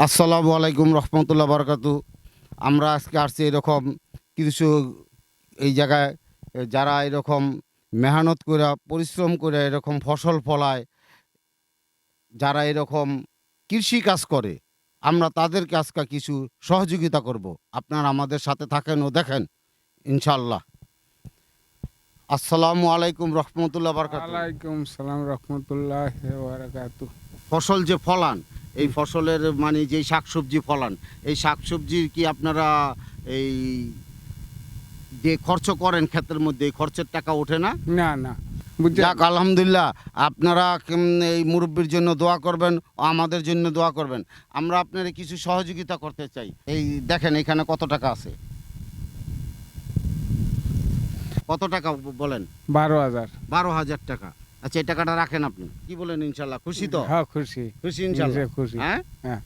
আসসালামু আলাইকুম রহমতুল্লাহ বারকাতু। আমরা আজকে আসছি এরকম কিছু এই জায়গায় যারা এরকম মেহনত করে পরিশ্রম করে এরকম ফসল ফলায়, যারা এরকম কৃষি কাজ করে, আমরা তাদেরকে আজকে কিছু সহযোগিতা করব। আপনারা আমাদের সাথে থাকেন ও দেখেন ইনশাল্লাহ। আসসালামু আলাইকুম রহমতুল্লাহ বারকাতু। ওয়ালাইকুম সালাম রহমতুল্লাহ বারাকাতু। ফসল যে ফলান, এই ফসলের মানে যেই শাকসবজি ফলান, এই শাকসবজির কি আপনারা এই যে খরচ করেন ক্ষেতের মধ্যে, এই খরচের টাকা ওঠে না? না না বুঝছেন, যাক আলহামদুলিল্লাহ। আপনারা এই মুরব্বির জন্য দোয়া করবেন ও আমাদের জন্য দোয়া করবেন। আমরা আপনার কিছু সহযোগিতা করতে চাই। এই দেখেন এখানে কত টাকা আছে, কত টাকা বলেন? 12,000। 12,000 টাকা। আচ্ছা, এই টাকাটা রাখেন আপনি। কি বলেন, ইনশাল্লাহ খুশি তো? হ্যাঁ খুশি, খুশি ইনশাল্লাহ। খুশি। হ্যাঁ হ্যাঁ।